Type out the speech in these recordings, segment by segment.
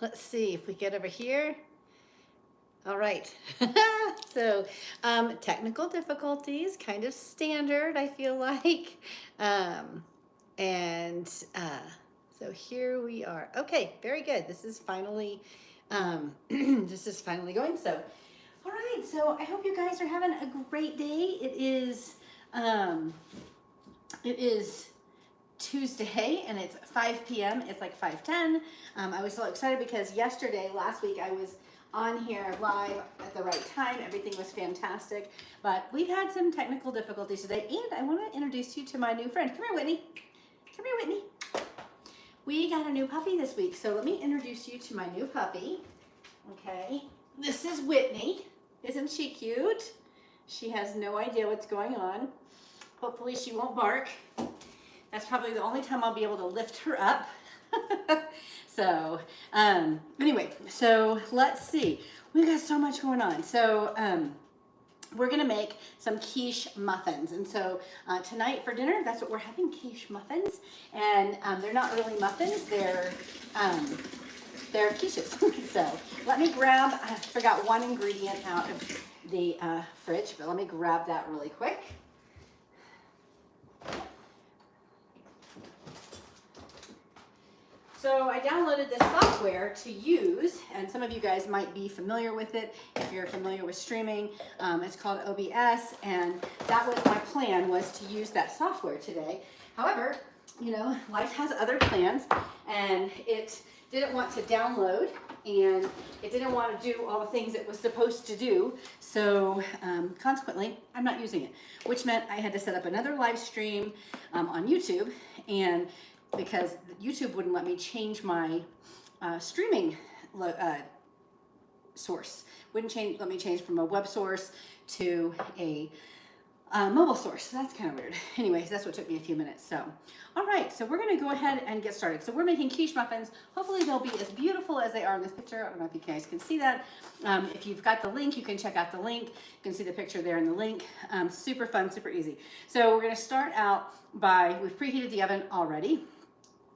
let's see if we get over here. All right. So, technical difficulties, kind of standard, I feel like. Um, and so here we are. Okay, very good. This is finally, this is finally going. So, all right. So I hope you guys are having a great day. It is Tuesday and it's 5 p.m. It's like 5:10. I was so excited because last week, I was on here live at the right time. Everything was fantastic, but we've had some technical difficulties today, and I want to introduce you to my new friend. Come here, Whitney. Come here, Whitney. We got a new puppy this week, so let me introduce you to my new puppy. Okay, this is Whitney. Isn't she cute? She has no idea what's going on. Hopefully she won't bark. That's probably the only time I'll be able to lift her up. So, anyway, so let's see. We've got so much going on. So, we're gonna make some quiche muffins. And so tonight for dinner, that's what we're having, quiche muffins. And they're not really muffins, they're quiches. So let me grab, I forgot one ingredient out of the fridge, but let me grab that really quick. So I downloaded this software to use, and some of you guys might be familiar with it if you're familiar with streaming. It's called OBS, and that was my plan, was to use that software today. However, you know, life has other plans, and it didn't want to download, and it didn't want to do all the things it was supposed to do. So consequently, I'm not using it, which meant I had to set up another live stream on YouTube, and because YouTube wouldn't let me change my streaming source. Wouldn't let me change from a web source to a mobile source. So that's kind of weird. Anyways, that's what took me a few minutes. So, all right, so we're gonna go ahead and get started. So we're making quiche muffins. Hopefully they'll be as beautiful as they are in this picture. I don't know if you guys can see that. If you've got the link, you can check out the link. You can see the picture there in the link. Super fun, super easy. So we're gonna start out by, we've preheated the oven already.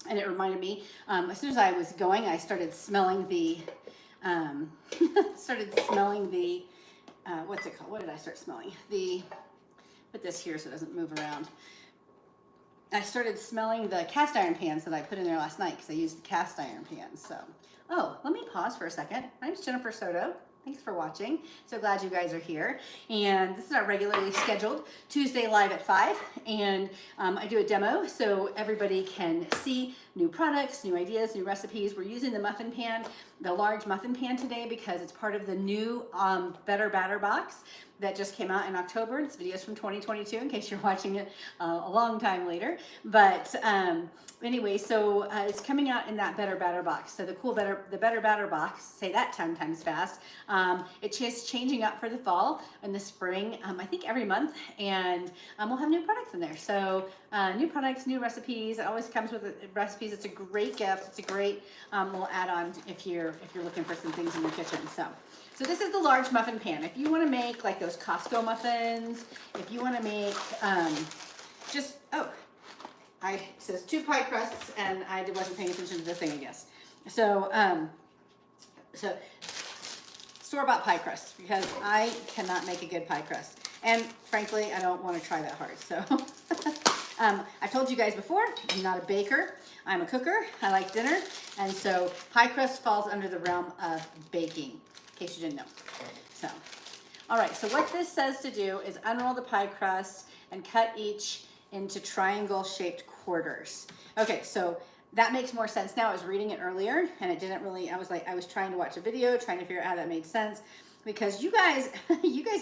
And it reminded me, as soon as I was going, I started smelling the, what's it called? What did I start smelling? Put this here so it doesn't move around. I started smelling the cast iron pans that I put in there last night because I used the cast iron pans. So, oh, let me pause for a second. My name's Jennifer Soto. Thanks for watching. So glad you guys are here. And this is our regularly scheduled Tuesday live at 5. And I do a demo so everybody can see new products, new ideas, new recipes. We're using the muffin pan, the large muffin pan today because it's part of the new Better Batter box that just came out in October. This video is from 2022 in case you're watching it a long time later. But anyway, so it's coming out in that Better Batter box. So the Better Batter box, say that 10 times fast. It's just changing up for the fall and the spring, I think every month, and we'll have new products in there. So new products, new recipes. It always comes with recipes. It's a great gift. It's a great little add-on if you're looking for some things in your kitchen. So this is the large muffin pan. If you want to make like those Costco muffins, if you want to make it says 2 pie crusts, and I wasn't paying attention to the thing, I guess. So store-bought pie crust, because I cannot make a good pie crust. And frankly, I don't want to try that hard. So I've told you guys before, I'm not a baker. I'm a cooker. I like dinner. And so pie crust falls under the realm of baking, in case you didn't know. So, all right, so what this says to do is unroll the pie crust and cut each into triangle-shaped quarters. Okay, so that makes more sense now. I was reading it earlier, and it didn't really, I was trying to watch a video, trying to figure out how that made sense, because you guys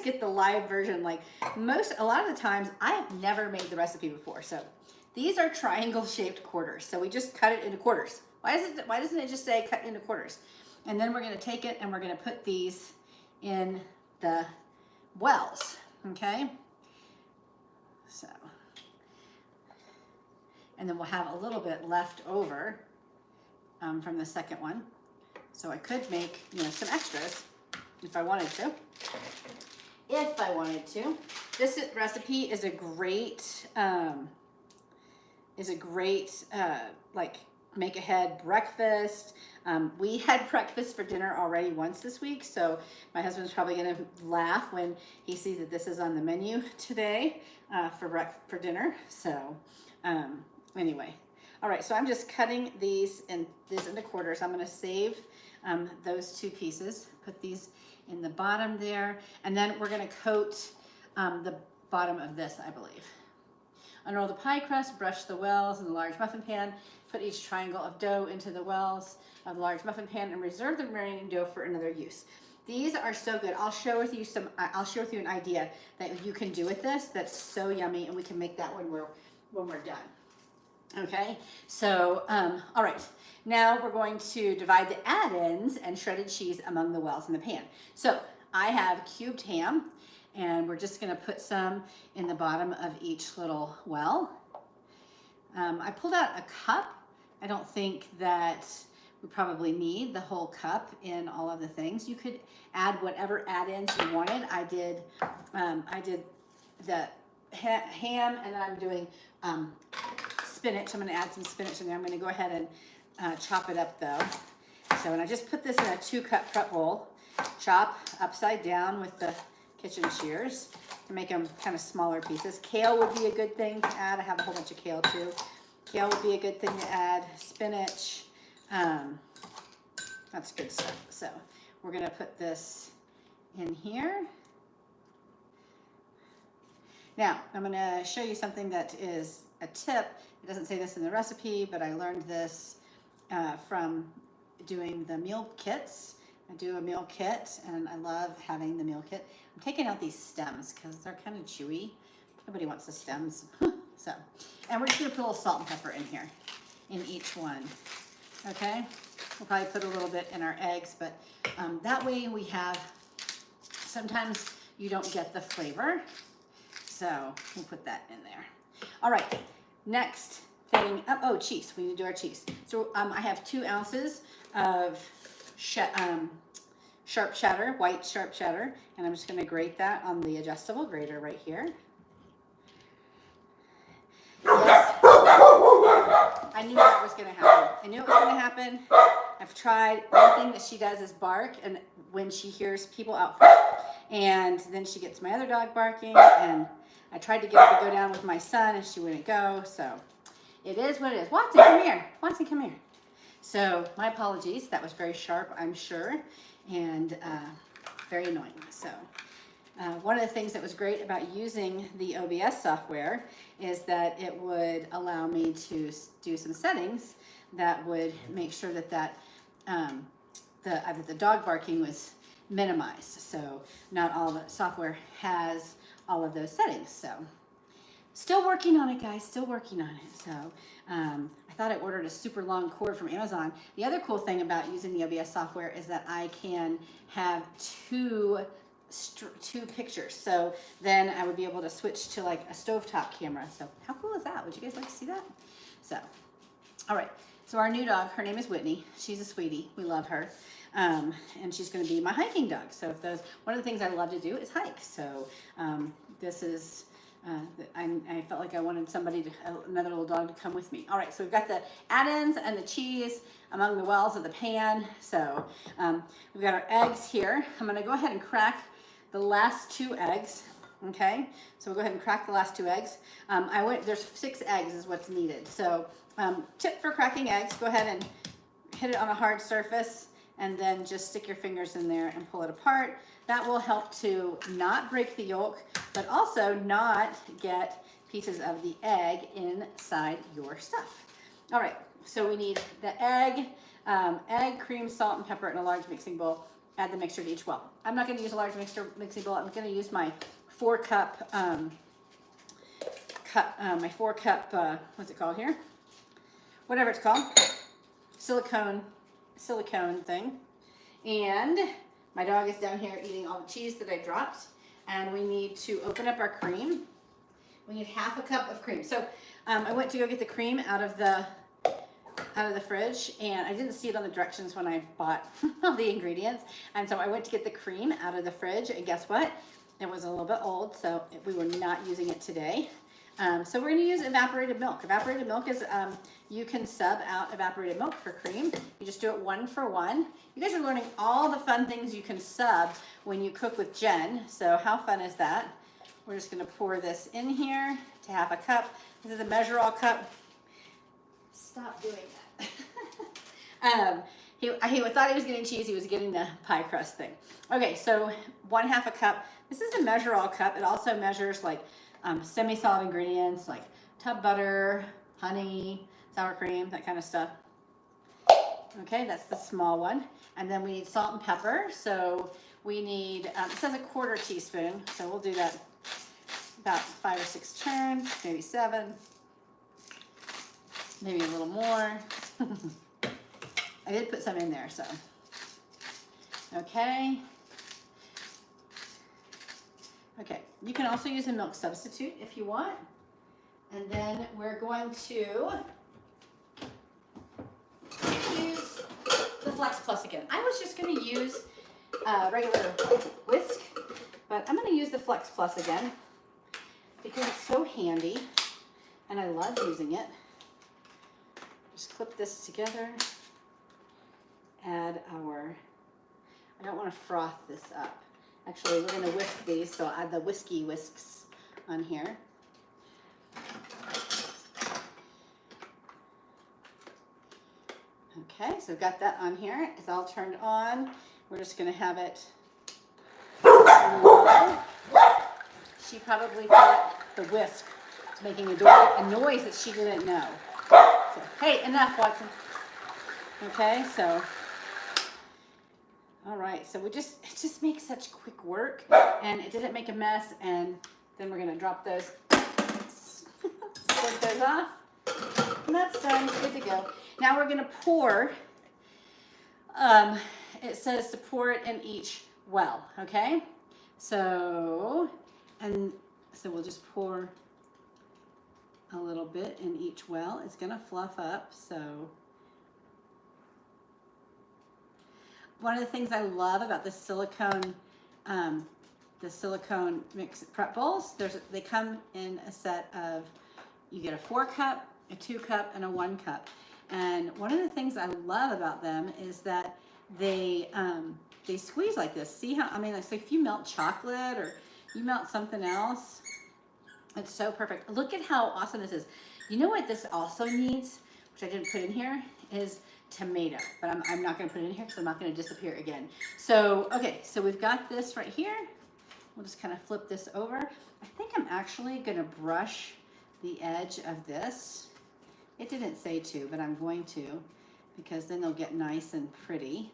get the live version. Like a lot of the times, I have never made the recipe before. So these are triangle-shaped quarters. So we just cut it into quarters. Why doesn't it just say cut into quarters? And then we're gonna take it and we're gonna put these in the wells, okay? So, and then we'll have a little bit left over from the second one. So I could make, some extras if I wanted to. This recipe is a great, like make ahead breakfast. We had breakfast for dinner already once this week, so my husband's probably gonna laugh when he sees that this is on the menu today for dinner. So anyway, all right, so I'm just cutting these into quarters. I'm gonna save those two pieces, put these in the bottom there, and then we're gonna coat the bottom of this, I believe. Unroll the pie crust, brush the wells in the large muffin pan, put each triangle of dough into the wells of the large muffin pan, and reserve the remaining dough for another use. These are so good. I'll share with you an idea that you can do with this that's so yummy, and we can make that when we're done. Okay, so all right, now we're going to divide the add-ins and shredded cheese among the wells in the pan. So I have cubed ham, and we're just gonna put some in the bottom of each little well. I pulled out a cup. I don't think that we probably need the whole cup in all of the things. You could add whatever add-ins you wanted. I did the ham, and then I'm doing spinach. I'm gonna add some spinach in there. I'm gonna go ahead and chop it up though. So, and I just put this in a 2-cup prep bowl, chop upside down with the kitchen shears to make them kind of smaller pieces. Kale would be a good thing to add. I have a whole bunch of kale too. Kale would be a good thing to add. Spinach, that's good stuff. So we're gonna put this in here. Now, I'm gonna show you something that is a tip. It doesn't say this in the recipe, but I learned this from doing the meal kits. I do a meal kit, and I love having the meal kit. I'm taking out these stems because they're kind of chewy. Nobody wants the stems. So, and we're just gonna put a little salt and pepper in here, in each one. Okay? We'll probably put a little bit in our eggs, but that way we have, sometimes you don't get the flavor. So we'll put that in there. All right, next thing, oh, cheese. We need to do our cheese. So I have 2 ounces of sharp cheddar, white sharp cheddar, and I'm just gonna grate that on the adjustable grater right here. Yes, I knew that was gonna happen. I knew it was gonna happen. I've tried. One thing that she does is bark, and when she hears people out front, and then she gets my other dog barking, and I tried to get her to go down with my son, and she wouldn't go, so it is what it is. Watson, come here. Watson, come here. So my apologies. That was very sharp, I'm sure, and very annoying. So one of the things that was great about using the OBS software is that it would allow me to do some settings that would make sure that the dog barking was minimized. So not all the software has all of those settings. So still working on it, guys, still working on it. So I thought I ordered a super long cord from Amazon. The other cool thing about using the OBS software is that I can have two pictures. So then I would be able to switch to like a stovetop camera. So how cool is that? Would you guys like to see that? So, all right. So our new dog, her name is Whitney. She's a sweetie. We love her. And she's going to be my hiking dog. So if one of the things I love to do is hike. So this is, I felt like I wanted another little dog to come with me. All right, so we've got the add-ins and the cheese among the wells of the pan. So we've got our eggs here. I'm going to go ahead and crack the last 2 eggs. Okay, so we'll go ahead and crack the last 2 eggs. There's 6 eggs is what's needed. So tip for cracking eggs, go ahead and hit it on a hard surface and then just stick your fingers in there and pull it apart. That will help to not break the yolk, but also not get pieces of the egg inside your stuff. All right, so we need the egg, cream, salt, and pepper in a large mixing bowl. Add the mixture to each well. I'm not gonna use a large mixing bowl. I'm gonna use my 4-cup, what's it called here? Whatever it's called, silicone thing. And my dog is down here eating all the cheese that I dropped. And we need to open up our cream. We need 1/2 cup of cream. So I went to go get the cream out of the fridge, and I didn't see it on the directions when I bought all the ingredients. And so I went to get the cream out of the fridge, and guess what? It was a little bit old, so we were not using it today. So we're gonna use evaporated milk. Evaporated milk is, you can sub out evaporated milk for cream. You just do it 1 for 1. You guys are learning all the fun things you can sub when you cook with Jen. So how fun is that? We're just gonna pour this in here to 1/2 cup. This is a measure-all cup. Stop doing that. He thought he was getting cheese. He was getting the pie crust thing. Okay, so 1/2 cup. This is a measure-all cup. It also measures like semi-solid ingredients like tub butter, honey, sour cream, that kind of stuff. Okay, that's the small one. And then we need salt and pepper. So we need, it says 1/4 teaspoon. So we'll do that about 5 or 6 turns, maybe 7, maybe a little more. I did put some in there, so. Okay. Okay, you can also use a milk substitute if you want. And then we're going to use the Flex Plus again. I was just gonna use regular whisk, but I'm gonna use the Flex Plus again because it's so handy and I love using it. Just clip this together, add our, I don't wanna froth this up. Actually, we're gonna whisk these, so I'll add the whiskey whisks on here. Okay, so we've got that on here. It's all turned on. We're just gonna have it low. She probably thought the whisk was making a noise that she didn't know. So, hey, enough, Watson. Okay, so. All right, so it just makes such quick work, and it didn't make a mess, and then we're gonna drop those, split those off, and that's done, good to go. Now we're gonna pour, it says to pour it in each well, okay? So we'll just pour a little bit in each well. It's gonna fluff up, so. One of the things I love about the silicone mix prep bowls, they come in a set of, you get a 4 cup, a 2 cup, and a 1 cup. And one of the things I love about them is that they squeeze like this. See how, I mean, like, so if you melt chocolate or you melt something else, it's so perfect. Look at how awesome this is. You know what this also needs, which I didn't put in here, is tomato, but I'm not going to put it in here because I'm not going to disappear again. So, okay, so we've got this right here. We'll just kind of flip this over. I think I'm actually going to brush the edge of this. It didn't say to, but I'm going to, because then they'll get nice and pretty.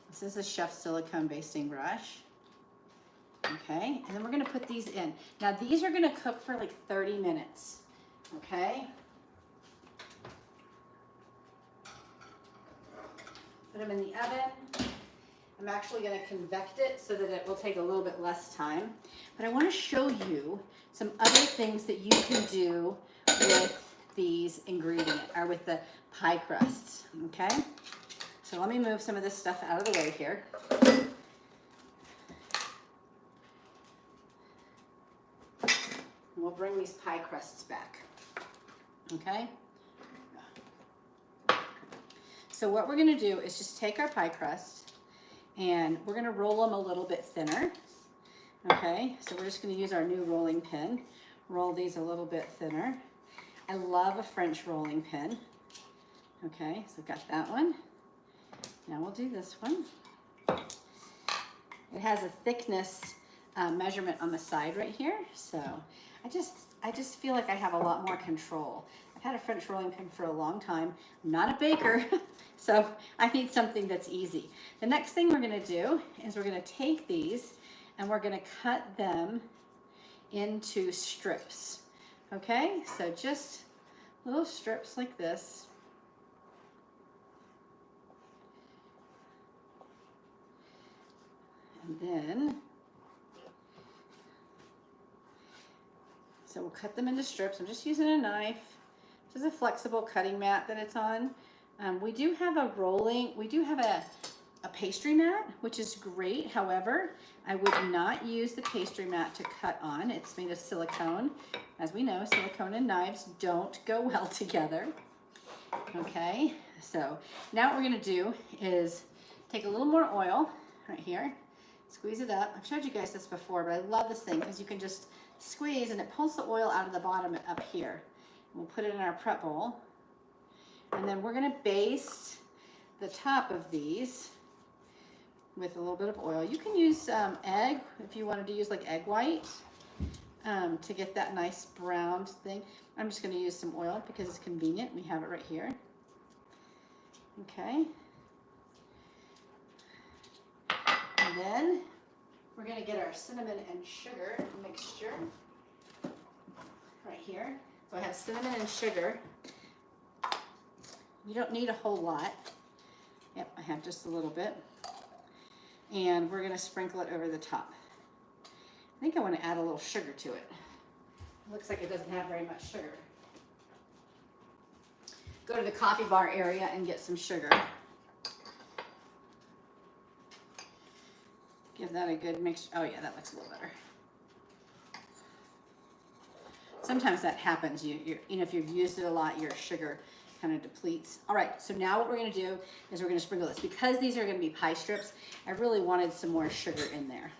This is a Chef Silicone basting brush. Okay, and then we're going to put these in. Now, these are going to cook for like 30 minutes. Okay. Put them in the oven. I'm actually going to convect it so that it will take a little bit less time. But I want to show you some other things that you can do with these ingredients, or with the pie crusts, okay? So let me move some of this stuff out of the way here. We'll bring these pie crusts back, okay? So what we're gonna do is just take our pie crust and we're gonna roll them a little bit thinner. Okay, so we're just gonna use our new rolling pin. Roll these a little bit thinner. I love a French rolling pin. Okay, so I've got that one. Now we'll do this one. It has a thickness measurement on the side right here. So I just feel like I have a lot more control. I've had a French rolling pin for a long time. I'm not a baker, so I need something that's easy. The next thing we're gonna do is we're gonna take these and we're gonna cut them into strips. Okay, so just little strips like this. And then, so we'll cut them into strips. I'm just using a knife. This is a flexible cutting mat that it's on. We do have a a pastry mat, which is great. However, I would not use the pastry mat to cut on. It's made of silicone. As we know, silicone and knives don't go well together. Okay, so now what we're gonna do is take a little more oil right here, squeeze it up. I've showed you guys this before, but I love this thing because you can just squeeze and it pulls the oil out of the bottom up here. We'll put it in our prep bowl. And then we're gonna baste the top of these with a little bit of oil. You can use egg if you wanted to use like egg white to get that nice browned thing. I'm just gonna use some oil because it's convenient. We have it right here. Okay. And then we're gonna get our cinnamon and sugar mixture right here. So I have cinnamon and sugar. You don't need a whole lot. Yep, I have just a little bit. And we're gonna sprinkle it over the top. I think I wanna add a little sugar to it. It looks like it doesn't have very much sugar. Go to the coffee bar area and get some sugar. Give that a good mix. Oh yeah, that looks a little better. Sometimes that happens. You know, if you've used it a lot, your sugar kind of depletes. All right, so now what we're gonna do is we're gonna sprinkle this. Because these are gonna be pie strips, I really wanted some more sugar in there.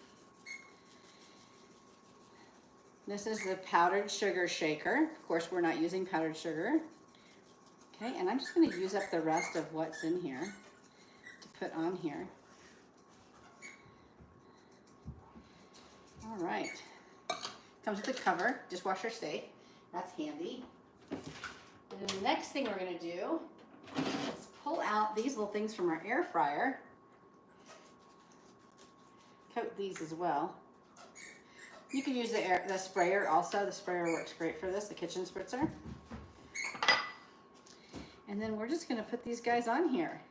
This is the powdered sugar shaker. Of course, we're not using powdered sugar. Okay, and I'm just gonna use up the rest of what's in here to put on here. All right, comes with a cover, dishwasher safe. That's handy. And then the next thing we're gonna do is pull out these little things from our air fryer. Coat these as well. You can use the sprayer also. The sprayer works great for this, the kitchen spritzer. And then we're just gonna put these guys on here.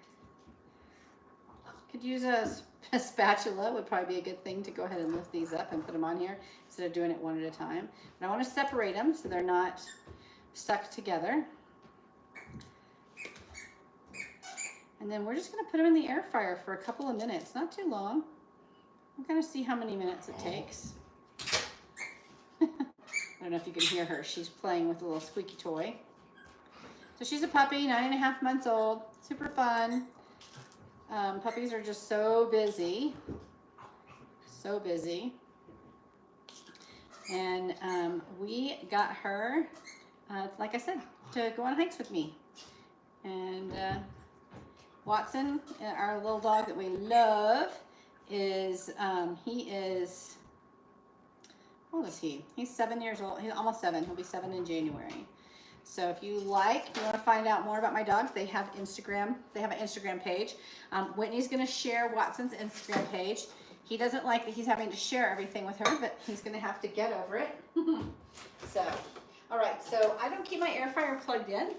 Could use a spatula, would probably be a good thing to go ahead and lift these up and put them on here instead of doing it one at a time. But I wanna separate them so they're not stuck together. And then we're just gonna put them in the air fryer for a couple of minutes, not too long. I'm gonna see how many minutes it takes. I don't know if you can hear her. She's playing with a little squeaky toy. So she's a puppy, 9.5 months old, super fun. Puppies are just so busy, so busy. And we got her, like I said, to go on hikes with me. And Watson, our little dog that we love, is, he is, how old is he? He's 7 years old. He's almost 7. He'll be 7 in January. So if you want to find out more about my dogs, they have Instagram. They have an Instagram page. Whitney's going to share Watson's Instagram page. He doesn't like that he's having to share everything with her, but he's going to have to get over it. So, all right. So I don't keep my air fryer plugged in.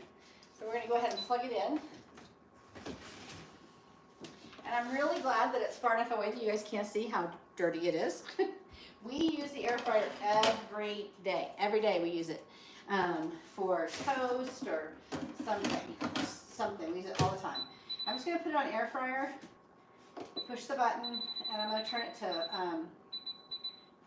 So we're going to go ahead and plug it in. And I'm really glad that it's far enough away that you guys can't see how dirty it is. We use the air fryer every day. Every day we use it. For toast or something. We use it all the time. I'm just going to put it on air fryer, push the button, and I'm going to turn it to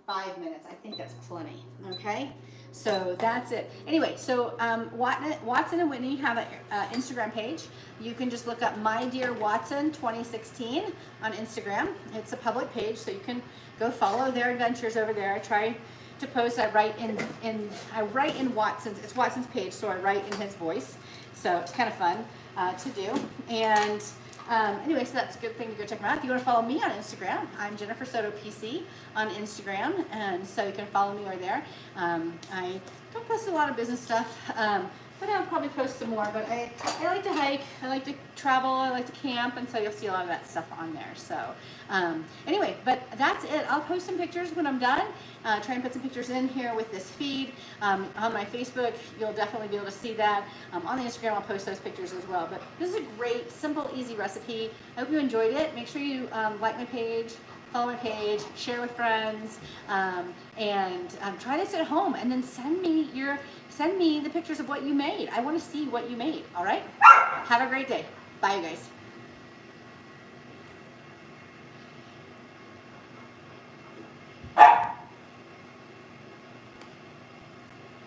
5 minutes. I think that's plenty. Okay, so that's it. Anyway, so Watson and Whitney have an Instagram page. You can just look up My Dear Watson 2016 on Instagram. It's a public page, so you can go follow their adventures over there. I try to post. I write in Watson's. It's Watson's page, so I write in his voice. So it's kind of fun to do. And anyway, so that's a good thing to go check them out. If you want to follow me on Instagram, I'm Jennifer Soto PC on Instagram, and so you can follow me over there. I don't post a lot of business stuff, but I'll probably post some more. But I like to hike, I like to travel, I like to camp, and so you'll see a lot of that stuff on there. So anyway, but that's it. I'll post some pictures when I'm done. Try and put some pictures in here with this feed. On my Facebook, you'll definitely be able to see that. On the Instagram, I'll post those pictures as well. But this is a great, simple, easy recipe. I hope you enjoyed it. Make sure you like my page, follow my page, share with friends, and try this at home. And then send me the pictures of what you made. I want to see what you made. All right? Have a great day. Bye, you guys.